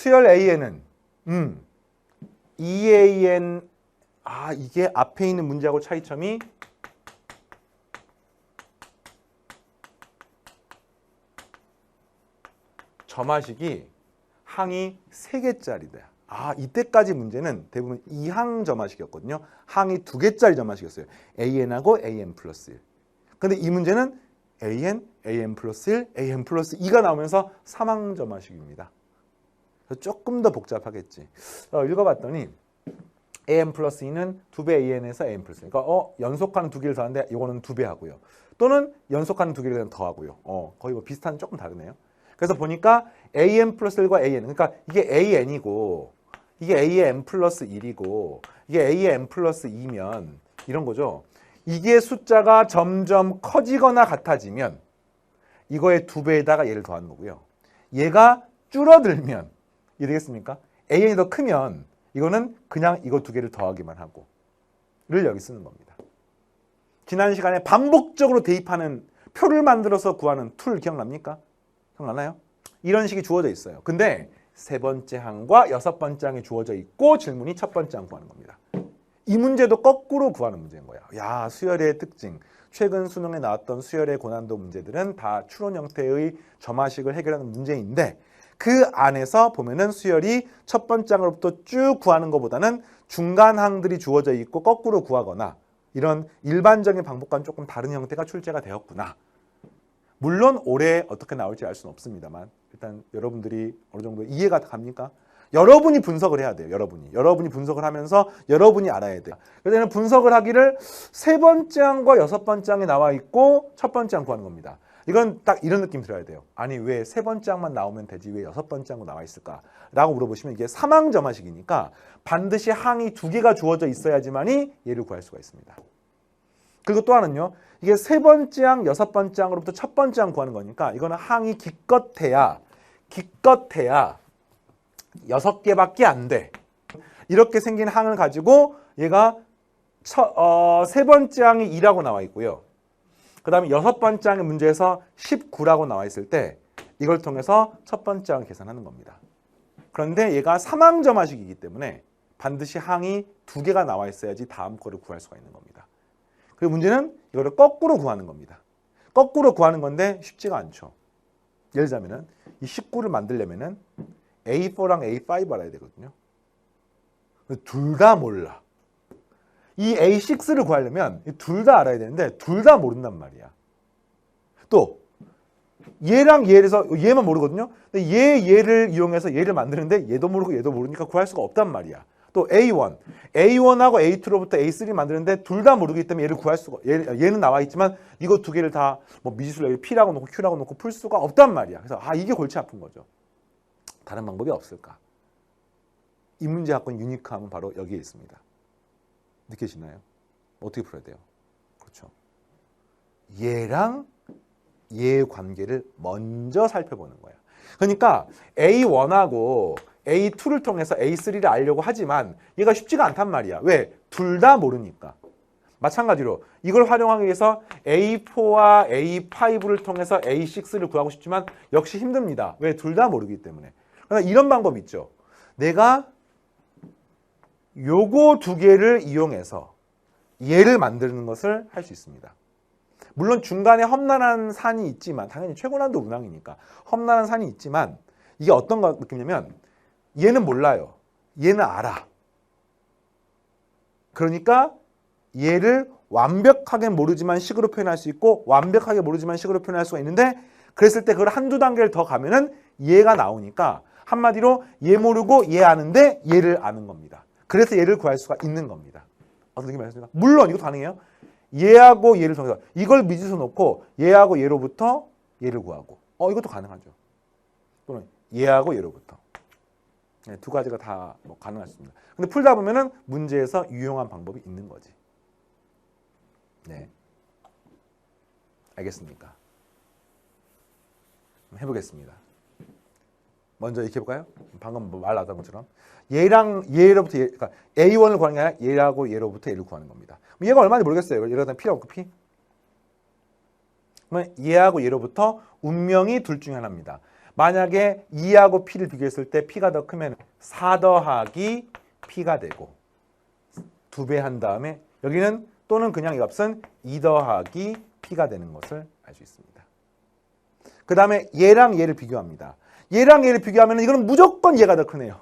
수열 AN은 2AN 이게 앞에 있는 문제하고 차이점이 점화식이 항이 3개짜리다. 이때까지 문제는 대부분 2항 점화식이었거든요. 항이 2개짜리 점화식이었어요. AN하고 AN 플러스 1. 근데 이 문제는 AN, AN 플러스 1, AN 플러스 2가 나오면서 3항 점화식입니다. 조금 더 복잡하겠지. 읽어봤더니 AN 플러스 2는 2배 AN에서 AN 플러스 2. 그러니까 연속하는 2개를 더하는데 이거는 2배 하고요. 또는 연속하는 2개를 더 하고요. 거의 뭐 비슷한 조금 다르네요. 그래서 보니까 AN 플러스 1과 AN, 그러니까 이게 AN이고 이게 AN 플러스 1이고 이게 AN 플러스 2면 이런 거죠. 이게 숫자가 점점 커지거나 같아지면 이거의 2배에다가 얘를 더하는 거고요. 얘가 줄어들면 이해되겠습니까? AN이 더 크면 이거는 그냥 이거 2개를 더하기만 하고 를 여기 쓰는 겁니다. 지난 시간에 반복적으로 대입하는 표를 만들어서 구하는 툴 기억납니까? 기억나나요? 이런 식이 주어져 있어요. 근데 세 번째 항과 여섯 번째 항이 주어져 있고 질문이 첫 번째 항 구하는 겁니다. 이 문제도 거꾸로 구하는 문제인 거야. 야, 수열의 특징. 최근 수능에 나왔던 수열의 고난도 문제들은 다 추론 형태의 점화식을 해결하는 문제인데 그 안에서 보면은 수열이 첫 번째 항으로부터 쭉 구하는 것보다는 중간 항들이 주어져 있고 거꾸로 구하거나 이런 일반적인 방법과는 조금 다른 형태가 출제가 되었구나. 물론 올해 어떻게 나올지 알 수는 없습니다만 일단 여러분들이 어느 정도 이해가 갑니까? 여러분이 분석을 해야 돼요. 여러분이 분석을 하면서 여러분이 알아야 돼요. 그래서 분석을 하기를 세 번째 항과 여섯 번째 항에 나와 있고 첫 번째 항 구하는 겁니다. 이건 딱 이런 느낌 들어야 돼요. 아니 왜 세 번째 항만 나오면 되지 왜 여섯 번째 항도 나와 있을까? 라고 물어보시면 이게 3항 점화식이니까 반드시 항이 2개가 주어져 있어야지만이 얘를 구할 수가 있습니다. 그리고 또 하나는요. 이게 세 번째 항, 여섯 번째 항으로부터 첫 번째 항 구하는 거니까 이거는 항이 기껏해야 6개밖에 안 돼. 이렇게 생긴 항을 가지고 얘가 세 번째 항이 2라고 나와 있고요. 그 다음에 여섯 번째 항의 문제에서 19라고 나와 있을 때 이걸 통해서 첫 번째 항을 계산하는 겁니다. 그런데 얘가 3항 점화식이기 때문에 반드시 항이 2개가 나와 있어야지 다음 거를 구할 수가 있는 겁니다. 그리고 문제는 이거를 거꾸로 구하는 겁니다. 거꾸로 구하는 건데 쉽지가 않죠. 예를 들자면은 이 19를 만들려면은 A4랑 A5 알아야 되거든요. 둘 다 몰라. 이 A6를 구하려면 둘 다 알아야 되는데 둘 다 모른단 말이야. 또 얘랑 얘에서 얘만 모르거든요. 근데 얘를 이용해서 얘를 만드는데 얘도 모르고 얘도 모르니까 구할 수가 없단 말이야. 또 A1, A1하고 A2로부터 A3 만드는데 둘 다 모르기 때문에 얘를 구할 수가 얘는 나와 있지만 이거 2개를 다 뭐 미지수를 P라고 놓고 Q라고 놓고 풀 수가 없단 말이야. 그래서 이게 골치 아픈 거죠. 다른 방법이 없을까? 이 문제 갖고 있는 유니크함은 바로 여기에 있습니다. 느껴지나요? 어떻게 풀어야 돼요? 그렇죠. 얘랑 얘의 관계를 먼저 살펴보는 거야. 그러니까 A1하고 A2를 통해서 A3를 알려고 하지만 얘가 쉽지가 않단 말이야. 왜? 둘 다 모르니까. 마찬가지로 이걸 활용하기 위해서 A4와 A5를 통해서 A6를 구하고 싶지만 역시 힘듭니다. 왜? 둘 다 모르기 때문에. 그러나 이런 방법이 있죠. 내가 요거 2개를 이용해서 얘를 만드는 것을 할 수 있습니다. 물론 중간에 험난한 산이 있지만 당연히 최고난도 문항이니까 험난한 산이 있지만 이게 어떤 느낌이냐면 얘는 몰라요. 얘는 알아. 그러니까 얘를 완벽하게 모르지만 식으로 표현할 수 있고 완벽하게 모르지만 식으로 표현할 수가 있는데 그랬을 때 그걸 한두 단계를 더 가면은 얘가 나오니까 한마디로 얘 모르고 얘 아는데 얘를 아는 겁니다. 그래서 얘를 구할 수가 있는 겁니다. 어떤 느낌이 말씀드립니까? 물론 이것도 가능해요. 얘하고 얘를 통해서 이걸 미지수 놓고 얘하고 얘로부터 얘를 구하고 이것도 가능하죠. 또는 얘하고 얘로부터 네, 두 가지가 다 뭐 가능하십니다. 근데 풀다 보면은 문제에서 유용한 방법이 있는 거지. 네, 알겠습니까? 해보겠습니다. 먼저 이렇게 해볼까요? 방금 말 나왔던 것처럼 얘랑 얘로부터 그러니까 A1을 구하는 게 아니라 얘하고 얘로부터 얘를 구하는 겁니다. 얘가 얼마인지 모르겠어요. 얘로부터 P라고 P. 그러면 얘하고 얘로부터 운명이 둘 중에 하나입니다. 만약에 2하고 P를 비교했을 때 P가 더 크면 4 더하기 P가 되고 2배 한 다음에 여기는 또는 그냥 이 값은 2 더하기 P가 되는 것을 알 수 있습니다. 그 다음에 얘랑 얘를 비교합니다. 얘랑 얘를 비교하면 이거는 무조건 얘가 더 크네요.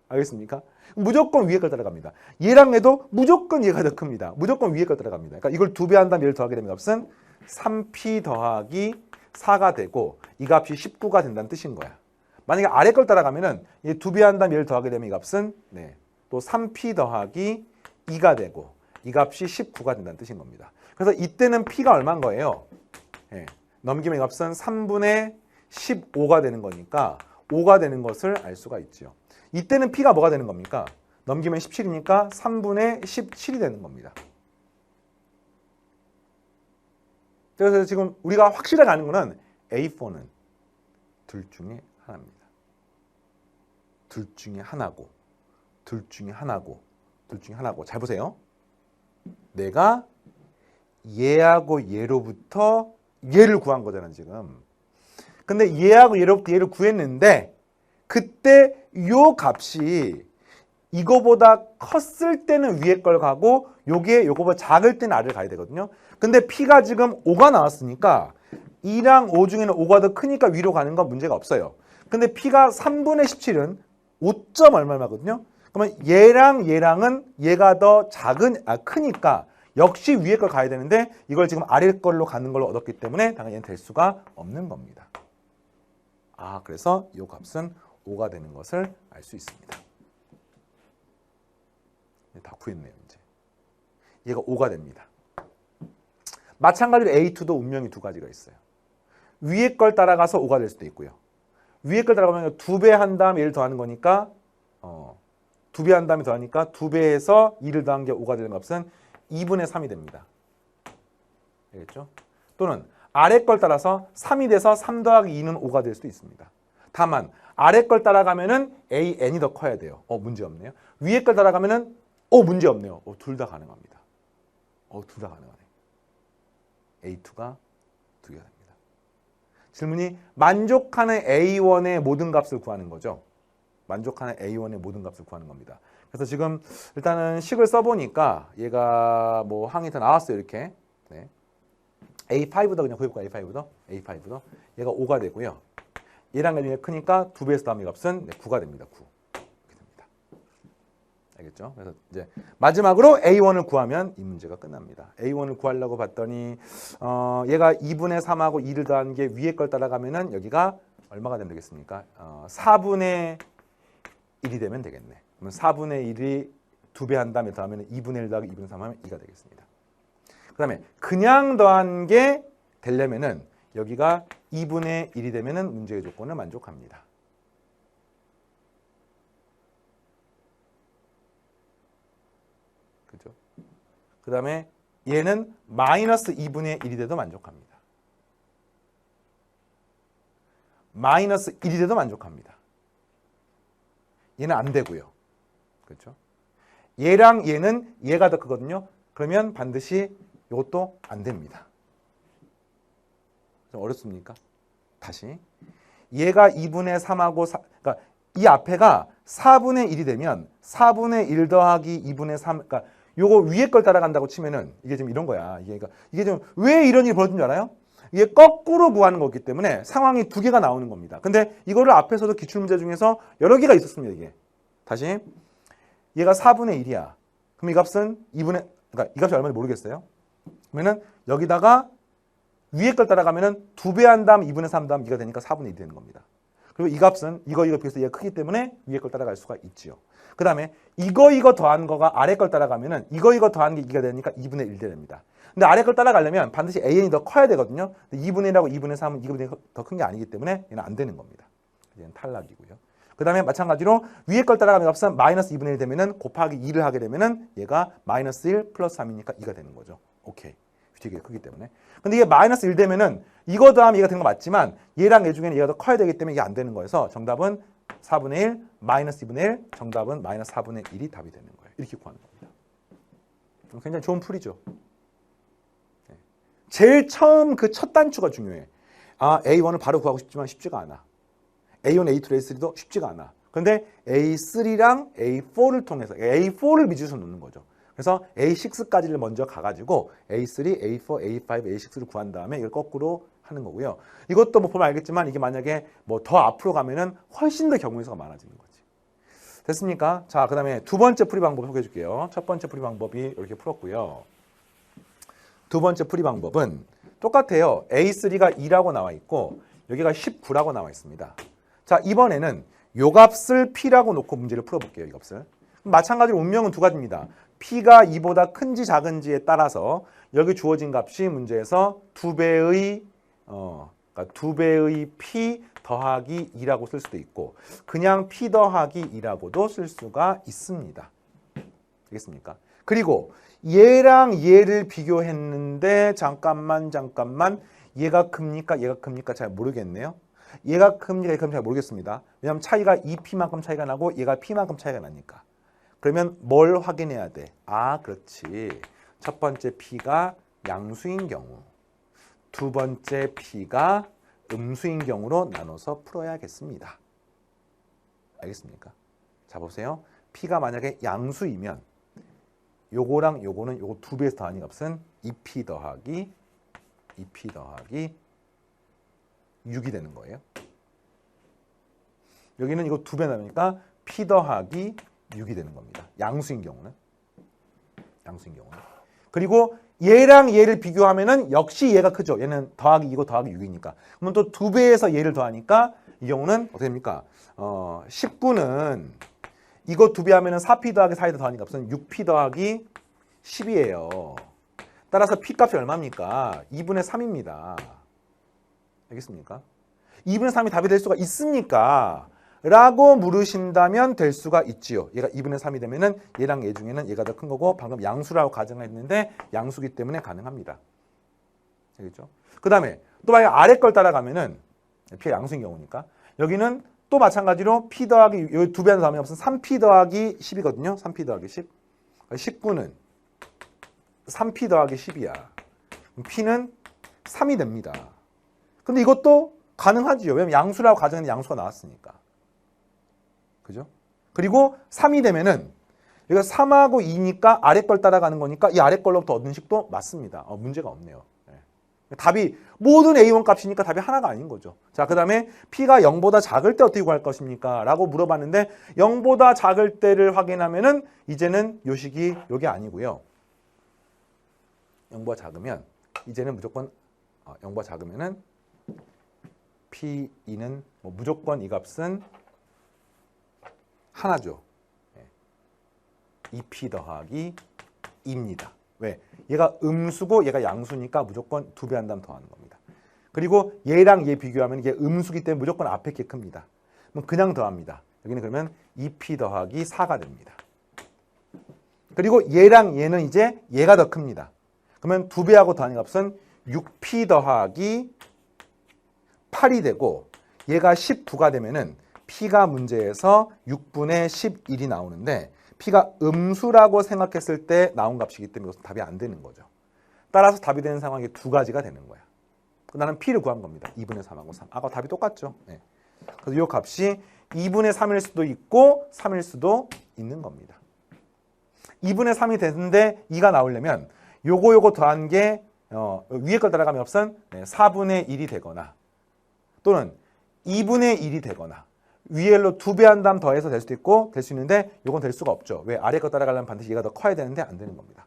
알겠습니까? 무조건 위에 걸 따라갑니다. 얘랑 얘도 무조건 얘가 더 큽니다. 무조건 위에 걸 따라갑니다. 그러니까 이걸 2배 한 다음에 얘를 더하게 되면 값은 3P 더하기 4가 되고 이 값이 19가 된다는 뜻인 거야. 만약에 아래 걸 따라가면은 얘 2배 한 다음에 얘를 더하게 되면 이 값은 또 3P 더하기 2가 되고 이 값이 19가 된다는 뜻인 겁니다. 그래서 이때는 P가 얼마인 거예요? 넘기면 이 값은 3분의 15가 되는 거니까 5가 되는 것을 알 수가 있죠. 이때는 P가 뭐가 되는 겁니까? 넘기면 17이니까 3분의 17이 되는 겁니다. 그래서 지금 우리가 확실하게 아는 거는 A4는 둘 중에 하나입니다. 둘 중에 하나고, 둘 중에 하나고, 둘 중에 하나고. 잘 보세요. 내가 얘하고 얘로부터 얘를 구한 거잖아, 지금. 근데 얘하고 얘로부터 얘를 구했는데 그때 요 값이 이거보다 컸을 때는 위에 걸 가고 요게 요거보다 작을 때는 아래를 가야 되거든요. 근데 P가 지금 5가 나왔으니까 2랑 5 중에는 5가 더 크니까 위로 가는 건 문제가 없어요. 근데 P가 3분의 17은 5점 얼마거든요. 그러면 얘랑 얘랑은 얘가 더 크니까 역시 위에 걸 가야 되는데 이걸 지금 아래 걸로 가는 걸로 얻었기 때문에 당연히 얘는 될 수가 없는 겁니다. 그래서 이 값은 5가 되는 것을 알 수 있습니다. 다 구했네요, 이제. 얘가 5가 됩니다. 마찬가지로 A2도 운명이 두 가지가 있어요. 위에 걸 따라가서 5가 될 수도 있고요. 위에 걸 따라가면 2배 한 다음에 얘를 더하는 거니까 2배 한 다음에 더하니까 2배에서 2를 더한 게 5가 되는 값은 2분의 3이 됩니다. 알겠죠? 또는 아래 걸 따라서 3이 돼서 3 더하기 2는 5가 될 수도 있습니다. 다만 아래 걸 따라가면은 AN이 더 커야 돼요. 문제 없네요. 위에 걸 따라가면은 문제 없네요. 둘 다 가능합니다. 둘 다 가능하네. A2가 2개가 됩니다. 질문이 만족하는 A1의 모든 값을 구하는 거죠. 만족하는 A1의 모든 값을 구하는 겁니다. 그래서 지금 일단은 식을 써보니까 얘가 뭐 항이 다 나왔어요. 이렇게. A5도 그냥 구해볼까요? A5도. 얘가 5가 되고요. 얘랑 얘가 크니까 2배에서 더하면 값은 9가 됩니다. 9. 이렇게 됩니다. 알겠죠? 그래서 이제 마지막으로 A1을 구하면 이 문제가 끝납니다. A1을 구하려고 봤더니 얘가 2분의 3하고 2를 더한 게 위에 걸 따라가면은 여기가 얼마가 되면 되겠습니까? 4분의 1이 되면 되겠네. 그러면 4분의 1이 2배 한 다음에 더하면 2분의 1 더하기 2분의 3 하면 2가 되겠습니다. 그 다음에 그냥 더한 게 되려면은 여기가 2분의 1이 되면은 문제의 조건을 만족합니다. 그죠? 그 다음에 얘는 마이너스 2분의 1이 돼도 만족합니다. 마이너스 1이 돼도 만족합니다. 얘는 안 되고요. 그렇죠? 얘랑 얘는 얘가 더 크거든요. 그러면 반드시 이것도 안 됩니다. 좀 어렵습니까? 다시. 얘가 2분의 3하고 그러니까 이 앞에가 4분의 1이 되면 4분의 1 더하기 2분의 3 그러니까 요거 위에 걸 따라간다고 치면은 이게 지금 이런 거야. 이게 좀 왜 이런 일이 벌어진 줄 알아요? 이게 거꾸로 구하는 거기 때문에 상황이 두 개가 나오는 겁니다. 근데 이거를 앞에서도 기출문제 중에서 여러 개가 있었습니다. 이게. 다시. 얘가 4분의 1이야. 그럼 이 값은 2분의 그러니까 이 값이 얼마인지 모르겠어요. 그러면은 여기다가 위에 걸 따라가면은 2배 한 다음 2분의 3 다음 2가 되니까 4분의 1이 되는 겁니다. 그리고 이 값은 이거 비해서 얘가 크기 때문에 위에 걸 따라갈 수가 있지요. 그 다음에 이거 더한 거가 아래 걸 따라가면은 이거 더한 게 2가 되니까 2분의 1 됩니다. 근데 아래 걸 따라가려면 반드시 AN이 더 커야 되거든요. 근데 2분의 1하고 2분의 3은 2분의 더 큰 게 아니기 때문에 얘는 안 되는 겁니다. 얘는 탈락이고요. 그 다음에 마찬가지로 위에 걸 따라가면 값은 마이너스 2분의 1 되면은 곱하기 2를 하게 되면은 얘가 마이너스 1 플러스 3이니까 2가 되는 거죠. 오케이. 되게 크기 때문에. 근데 이게 마이너스 1 되면은 이거 더하면 얘가 되는 거 맞지만 얘랑 얘 중에는 얘가 더 커야 되기 때문에 이게 안 되는 거여서 정답은 4분의 1 마이너스 2분의 1 정답은 마이너스 4분의 1이 답이 되는 거예요. 이렇게 구하는 겁니다. 굉장히 좋은 풀이죠. 제일 처음 그 첫 단추가 중요해. A1을 바로 구하고 싶지만 쉽지가 않아. A1, A2, A3도 쉽지가 않아. 그런데 A3랑 A4를 통해서 A4를 미지수로 놓는 거죠. 그래서 A6까지를 먼저 가가지고 A3, A4, A5, A6를 구한 다음에 이걸 거꾸로 하는 거고요. 이것도 뭐 보면 알겠지만 이게 만약에 뭐 더 앞으로 가면은 훨씬 더 경우의 수가 많아지는 거지. 됐습니까? 자, 그 다음에 두 번째 풀이 방법 소개해 줄게요. 첫 번째 풀이 방법이 이렇게 풀었고요. 두 번째 풀이 방법은 똑같아요. A3가 2라고 나와 있고 여기가 19라고 나와 있습니다. 자, 이번에는 요 값을 P라고 놓고 문제를 풀어볼게요. 이 값을. 마찬가지로 운명은 두 가지입니다. P가 2보다 큰지 작은지에 따라서 여기 주어진 값이 문제에서 2배의 P 더하기 2라고 쓸 수도 있고 그냥 P 더하기 2라고도 쓸 수가 있습니다. 알겠습니까? 그리고 얘랑 얘를 비교했는데 잠깐만 얘가 큽니까? 얘가 큽니까? 잘 모르겠네요. 얘가 큽니까? 얘가 큽니까? 잘 모르겠습니다. 왜냐하면 차이가 2P만큼 차이가 나고 얘가 P만큼 차이가 나니까. 그러면 뭘 확인해야 돼? 아, 그렇지. 첫 번째 P가 양수인 경우, 두 번째 P가 음수인 경우로 나눠서 풀어야겠습니다. 알겠습니까? 자, 보세요. P가 만약에 양수이면 요거랑 요거는 요거 두 배에서 더하는 값은 2P 더하기 6이 되는 거예요. 여기는 이거 두 배 나니까 P 더하기 6이 되는 겁니다. 양수인 경우는. 그리고 얘랑 얘를 비교하면은 역시 얘가 크죠. 얘는 더하기 2고 더하기 6이니까. 그러면 또 두 배에서 얘를 더하니까 이 경우는 어떻게 됩니까? 19는 이거 두 배 하면은 4P 더하기 4에 더하니까 값은 6P 더하기 10이에요. 따라서 P 값이 얼마입니까? 2분의 3입니다. 알겠습니까? 2분의 3이 답이 될 수가 있습니까? 라고 물으신다면 될 수가 있지요. 얘가 2분의 3이 되면은 얘랑 얘 중에는 얘가 더 큰 거고 방금 양수라고 가정했는데 양수기 때문에 가능합니다. 알겠죠? 그 다음에 또 만약 아래 걸 따라가면은 P가 양수인 경우니까 여기는 또 마찬가지로 P 더하기 여기 두 배하는 다음에 없으면 3P 더하기 10이거든요. 3P 더하기 10. 19는 3P 더하기 10이야. P는 3이 됩니다. 근데 이것도 가능하지요. 왜냐면 양수라고 가정했는데 양수가 나왔으니까. 그죠? 그리고 3이 되면은 이거 3하고 2니까 아래 걸 따라가는 거니까 이 아래 걸로부터 얻는 식도 맞습니다. 문제가 없네요. 네. 답이 모든 A1 값이니까 답이 하나가 아닌 거죠. 자, 그 다음에 P가 0보다 작을 때 어떻게 구할 것입니까? 라고 물어봤는데 0보다 작을 때를 확인하면은 이제는 요 식이 요게 아니고요. 0보다 작으면 이제는 무조건 0보다 작으면은 P2는 무조건 이 값은 하나죠. 2P 더하기 2입니다. 왜? 얘가 음수고 얘가 양수니까 무조건 두 배 한 다음 더하는 겁니다. 그리고 얘랑 얘 비교하면 이게 음수기 때문에 무조건 앞에 게 큽니다. 그럼 그냥 더합니다. 여기는 그러면 2P 더하기 4가 됩니다. 그리고 얘랑 얘는 이제 얘가 더 큽니다. 그러면 두 배하고 더하는 값은 6P 더하기 8이 되고 얘가 19가 되면은 P가 문제에서 6분의 11이 나오는데 P가 음수라고 생각했을 때 나온 값이기 때문에 이것은 답이 안 되는 거죠. 따라서 답이 되는 상황이 두 가지가 되는 거야. 나는 P를 구한 겁니다. 2분의 3하고 3. 아까 답이 똑같죠. 네. 그래서 이 값이 2분의 3일 수도 있고 3일 수도 있는 겁니다. 2분의 3이 되는데 2가 나오려면 요거 더한 게 위에 걸 따라가면 없은 4분의 1이 되거나 또는 2분의 1이 되거나 위엘로 두 배 한 다음 더해서 될 수도 있고 될 수 있는데 이건 될 수가 없죠. 왜? 아래 거 따라가려면 반드시 얘가 더 커야 되는데 안 되는 겁니다.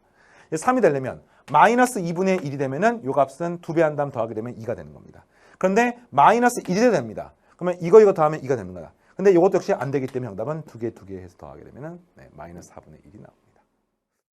3이 되려면 마이너스 2분의 1이 되면은 요 값은 두 배 한 다음 더하게 되면 2가 되는 겁니다. 그런데 마이너스 1이 됩니다. 그러면 이거 더하면 2가 되는 거다. 근데 이것도 역시 안 되기 때문에 정답은 두 개 해서 더하게 되면은 마이너스 4분의 1이 나옵니다.